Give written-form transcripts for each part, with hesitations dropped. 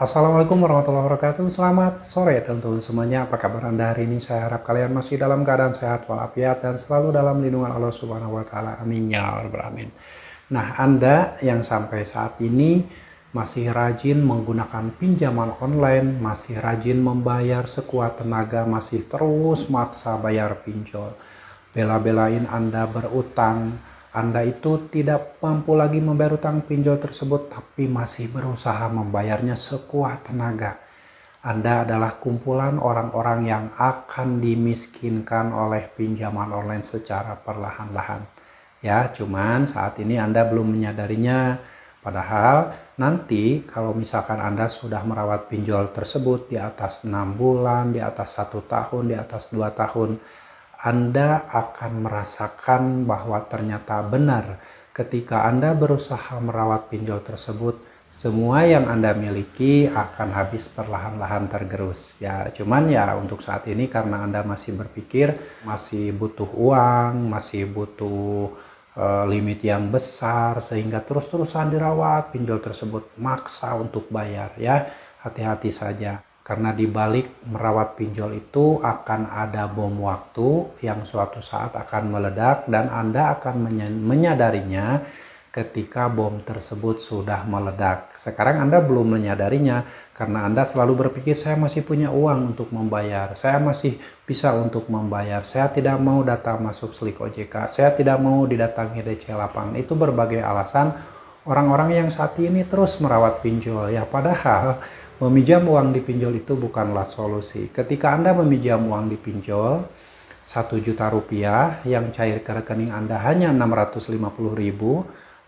Assalamualaikum warahmatullahi wabarakatuh. Selamat sore teman-teman semuanya. Apa kabar Anda hari ini? Saya harap kalian masih dalam keadaan sehat walafiat dan selalu dalam lindungan Allah Subhanahu wa taala. Amin ya rabbal alamin. Nah, Anda yang sampai saat ini masih rajin menggunakan pinjaman online, masih rajin membayar sekuat tenaga, masih terus maksa bayar pinjol. Bela-belain Anda berutang, Anda itu tidak mampu lagi membayar utang pinjol tersebut, tapi masih berusaha membayarnya sekuat tenaga. Anda adalah kumpulan orang-orang yang akan dimiskinkan oleh pinjaman online secara perlahan-lahan. Ya, cuman saat ini Anda belum menyadarinya. Padahal nanti kalau misalkan Anda sudah merawat pinjol tersebut di atas 6 bulan, di atas 1 tahun, di atas 2 tahun, Anda akan merasakan bahwa ternyata benar ketika Anda berusaha merawat pinjol tersebut, semua yang Anda miliki akan habis perlahan-lahan tergerus. Ya, cuman ya untuk saat ini karena Anda masih berpikir masih butuh uang, masih butuh limit yang besar sehingga terus-terusan dirawat pinjol tersebut, maksa untuk bayar ya. Hati-hati saja. Karena di balik merawat pinjol itu akan ada bom waktu yang suatu saat akan meledak dan Anda akan menyadarinya ketika bom tersebut sudah meledak. Sekarang Anda belum menyadarinya karena Anda selalu berpikir saya masih punya uang untuk membayar, saya masih bisa untuk membayar, saya tidak mau data masuk Slik OJK, saya tidak mau didatangi DC lapangan. Itu berbagai alasan orang-orang yang saat ini terus merawat pinjol ya, padahal meminjam uang di pinjol itu bukanlah solusi. Ketika Anda meminjam uang di pinjol 1 juta rupiah yang cair ke rekening Anda hanya 650.000,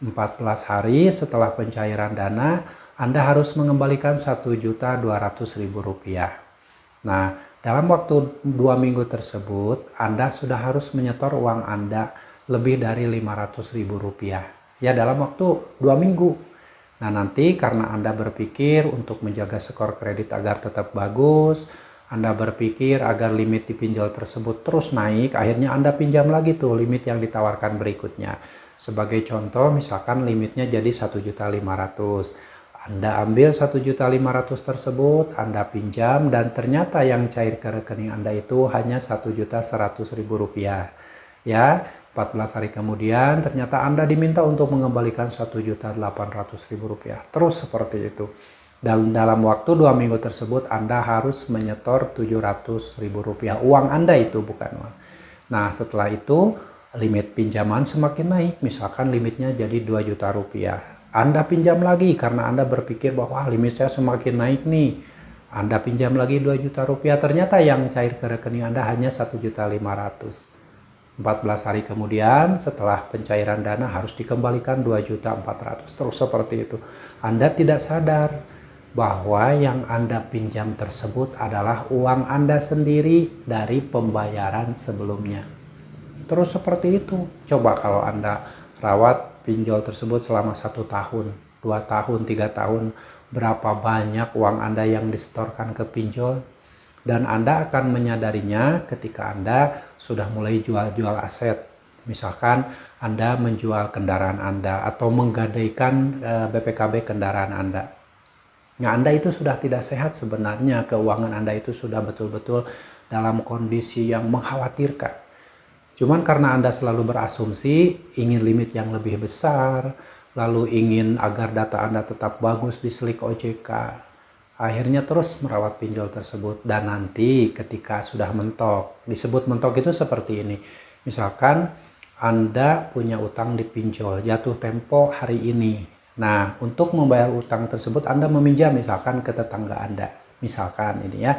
14 hari setelah pencairan dana Anda harus mengembalikan 1.200.000 rupiah. Nah, dalam waktu 2 minggu tersebut Anda sudah harus menyetor uang Anda lebih dari 500.000 rupiah. Ya, dalam waktu 2 minggu. Nah, nanti karena Anda berpikir untuk menjaga skor kredit agar tetap bagus, Anda berpikir agar limit di pinjol tersebut terus naik, akhirnya Anda pinjam lagi tuh limit yang ditawarkan berikutnya. Sebagai contoh, misalkan limitnya jadi 1.500.000. Anda ambil 1.500.000 tersebut, Anda pinjam dan ternyata yang cair ke rekening Anda itu hanya 1.100.000 rupiah. Ya, 14 hari kemudian ternyata Anda diminta untuk mengembalikan 1.800.000 rupiah. Terus seperti itu. Dan dalam waktu 2 minggu tersebut Anda harus menyetor 700.000 rupiah. Uang Anda itu bukan uang. Nah, setelah itu limit pinjaman semakin naik. Misalkan limitnya jadi 2 juta rupiah. Anda pinjam lagi karena Anda berpikir bahwa limit saya semakin naik nih. Anda pinjam lagi 2 juta rupiah. Ternyata yang cair ke rekening Anda hanya 1.500.000. 14 hari kemudian setelah pencairan dana harus dikembalikan 2.400.000. Terus seperti itu. Anda tidak sadar bahwa yang Anda pinjam tersebut adalah uang Anda sendiri dari pembayaran sebelumnya. Terus seperti itu. Coba kalau Anda rawat pinjol tersebut selama 1 tahun, 2 tahun, 3 tahun, berapa banyak uang Anda yang disetorkan ke pinjol? Dan Anda akan menyadarinya ketika Anda sudah mulai jual-jual aset. Misalkan Anda menjual kendaraan Anda atau menggadaikan BPKB kendaraan Anda. Nah, Anda itu sudah tidak sehat sebenarnya, keuangan Anda itu sudah betul-betul dalam kondisi yang mengkhawatirkan. Cuman karena Anda selalu berasumsi ingin limit yang lebih besar, lalu ingin agar data Anda tetap bagus di Slik OJK, akhirnya terus merawat pinjol tersebut. Dan nanti ketika sudah mentok, disebut mentok itu seperti ini. Misalkan Anda punya utang di pinjol, jatuh tempo hari ini. Nah, untuk membayar utang tersebut Anda meminjam misalkan ke tetangga Anda. Misalkan ini ya.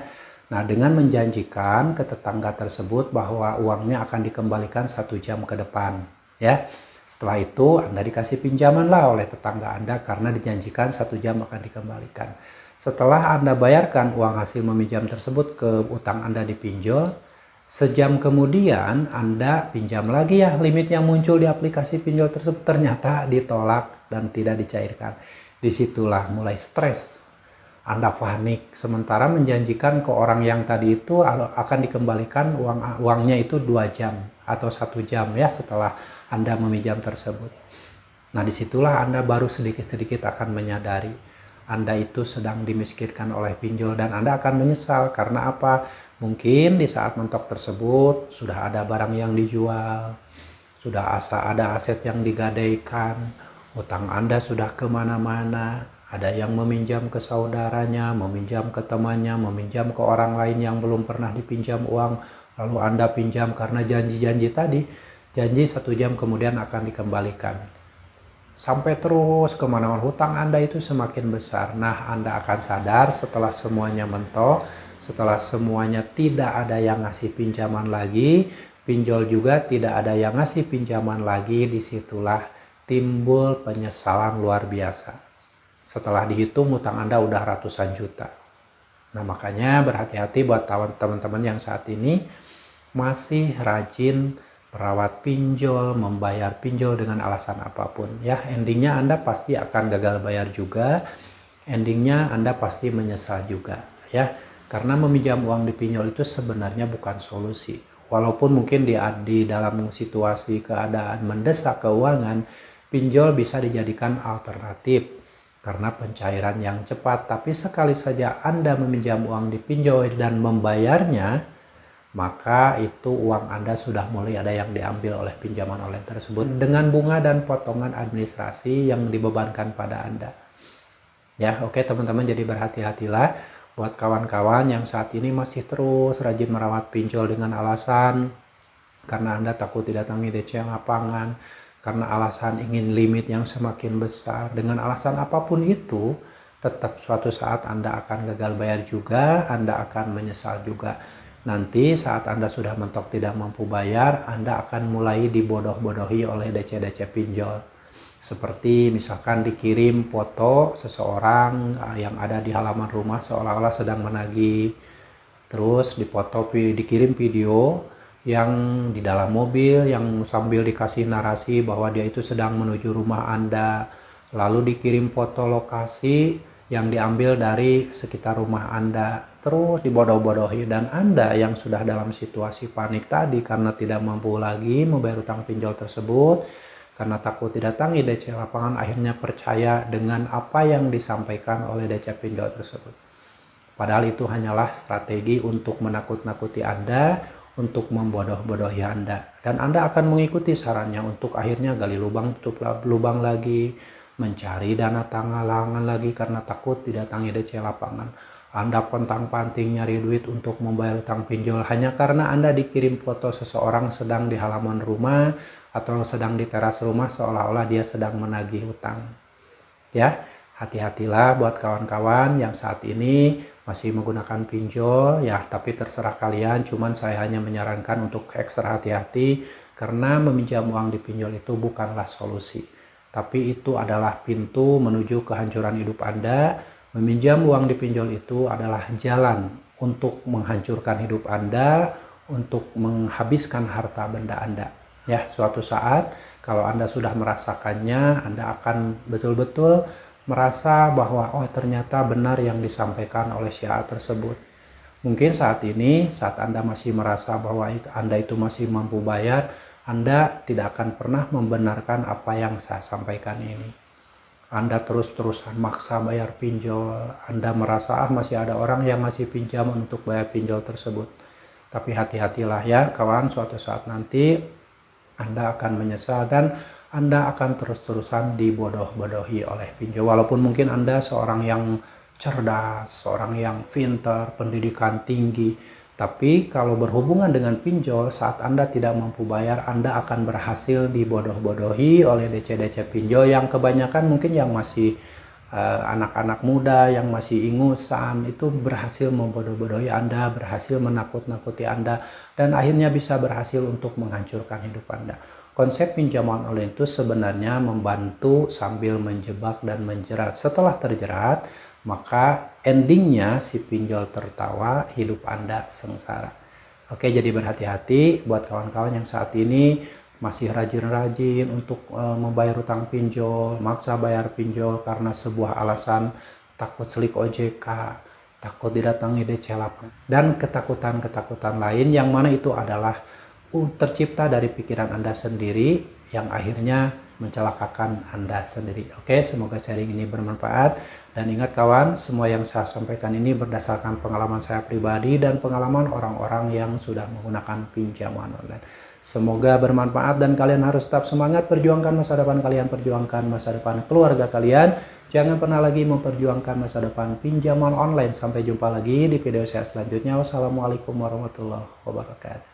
Nah, dengan menjanjikan ke tetangga tersebut bahwa uangnya akan dikembalikan 1 jam ke depan. Ya. Setelah itu Anda dikasih pinjaman lah oleh tetangga Anda karena dijanjikan 1 jam akan dikembalikan. Setelah Anda bayarkan uang hasil meminjam tersebut ke utang Anda di pinjol, sejam kemudian Anda pinjam lagi ya, limit yang muncul di aplikasi pinjol tersebut ternyata ditolak dan tidak dicairkan. Disitulah mulai stres. Anda panik, sementara menjanjikan ke orang yang tadi itu akan dikembalikan uangnya itu 2 jam atau 1 jam ya setelah Anda meminjam tersebut. Nah, disitulah Anda baru sedikit-sedikit akan menyadari Anda itu sedang dimiskinkan oleh pinjol dan Anda akan menyesal. Karena apa? Mungkin di saat mentok tersebut sudah ada barang yang dijual, sudah ada aset yang digadaikan, utang Anda sudah kemana-mana, ada yang meminjam ke saudaranya, meminjam ke temannya, meminjam ke orang lain yang belum pernah dipinjam uang, lalu Anda pinjam karena janji-janji tadi, janji 1 jam kemudian akan dikembalikan. Sampai terus kemana-mana, hutang Anda itu semakin besar. Nah, Anda akan sadar setelah semuanya mentok, setelah semuanya tidak ada yang ngasih pinjaman lagi, pinjol juga tidak ada yang ngasih pinjaman lagi, disitulah timbul penyesalan luar biasa. Setelah dihitung hutang Anda udah ratusan juta. Nah, makanya berhati-hati buat teman-teman yang saat ini masih rajin merawat pinjol, membayar pinjol dengan alasan apapun. Ya, endingnya Anda pasti akan gagal bayar juga, endingnya Anda pasti menyesal juga. Ya, karena meminjam uang di pinjol itu sebenarnya bukan solusi. Walaupun mungkin di dalam situasi keadaan mendesak keuangan, pinjol bisa dijadikan alternatif karena pencairan yang cepat. Tapi sekali saja Anda meminjam uang di pinjol dan membayarnya, maka itu uang Anda sudah mulai ada yang diambil oleh pinjaman online tersebut dengan bunga dan potongan administrasi yang dibebankan pada Anda. Ya, oke teman-teman, jadi berhati-hatilah buat kawan-kawan yang saat ini masih terus rajin merawat pinjol dengan alasan karena Anda takut didatangi DC lapangan, karena alasan ingin limit yang semakin besar, dengan alasan apapun itu, tetap suatu saat Anda akan gagal bayar juga, Anda akan menyesal juga. Nanti saat Anda sudah mentok tidak mampu bayar, Anda akan mulai dibodoh-bodohi oleh DC-DC pinjol. Seperti misalkan dikirim foto seseorang yang ada di halaman rumah seolah-olah sedang menagih. Terus dikirim video yang di dalam mobil yang sambil dikasih narasi bahwa dia itu sedang menuju rumah Anda. Lalu dikirim foto lokasi yang diambil dari sekitar rumah Anda. Terus dibodoh-bodohi, dan Anda yang sudah dalam situasi panik tadi karena tidak mampu lagi membayar utang pinjol tersebut, karena takut didatangi DC lapangan, akhirnya percaya dengan apa yang disampaikan oleh DC pinjol tersebut. Padahal itu hanyalah strategi untuk menakut-nakuti Anda, untuk membodoh-bodohi Anda. Dan Anda akan mengikuti sarannya untuk akhirnya gali lubang, tutup lubang lagi, mencari dana tanggalan lagi karena takut didatangi DC lapangan. Anda pontang-panting nyari duit untuk membayar utang pinjol hanya karena Anda dikirim foto seseorang sedang di halaman rumah atau sedang di teras rumah seolah-olah dia sedang menagih utang. Ya, hati-hatilah buat kawan-kawan yang saat ini masih menggunakan pinjol ya, tapi terserah kalian, cuman saya hanya menyarankan untuk ekstra hati-hati karena meminjam uang di pinjol itu bukanlah solusi, tapi itu adalah pintu menuju kehancuran hidup Anda. Meminjam uang di pinjol itu adalah jalan untuk menghancurkan hidup Anda, untuk menghabiskan harta benda Anda. Ya, suatu saat kalau Anda sudah merasakannya, Anda akan betul-betul merasa bahwa oh ternyata benar yang disampaikan oleh si A tersebut. Mungkin saat ini, saat Anda masih merasa bahwa Anda itu masih mampu bayar, Anda tidak akan pernah membenarkan apa yang saya sampaikan ini. Anda terus-terusan maksa bayar pinjol, Anda merasa masih ada orang yang masih pinjam untuk bayar pinjol tersebut. Tapi hati-hatilah ya kawan, suatu saat nanti Anda akan menyesal dan Anda akan terus-terusan dibodoh-bodohi oleh pinjol. Walaupun mungkin Anda seorang yang cerdas, seorang yang pintar, pendidikan tinggi, tapi kalau berhubungan dengan pinjol, saat Anda tidak mampu bayar, Anda akan berhasil dibodoh-bodohi oleh DC-DC pinjol yang kebanyakan mungkin yang masih anak-anak muda, yang masih ingusan, itu berhasil membodoh-bodohi Anda, berhasil menakut-nakuti Anda, dan akhirnya bisa berhasil untuk menghancurkan hidup Anda. Konsep pinjaman online itu sebenarnya membantu sambil menjebak dan menjerat. Setelah terjerat, maka endingnya si pinjol tertawa, hidup Anda sengsara. Oke, jadi berhati-hati buat kawan-kawan yang saat ini masih rajin-rajin untuk membayar utang pinjol, maksa bayar pinjol karena sebuah alasan takut selik OJK, takut didatangi DC lapangan, dan ketakutan-ketakutan lain yang mana itu adalah tercipta dari pikiran Anda sendiri yang akhirnya mencelakakan Anda sendiri. Oke, semoga sharing ini bermanfaat. Dan ingat kawan, semua yang saya sampaikan ini berdasarkan pengalaman saya pribadi dan pengalaman orang-orang yang sudah menggunakan pinjaman online. Semoga bermanfaat dan kalian harus tetap semangat, perjuangkan masa depan kalian, perjuangkan masa depan keluarga kalian. Jangan pernah lagi memperjuangkan masa depan pinjaman online. Sampai jumpa lagi di video saya selanjutnya. Wassalamualaikum warahmatullahi wabarakatuh.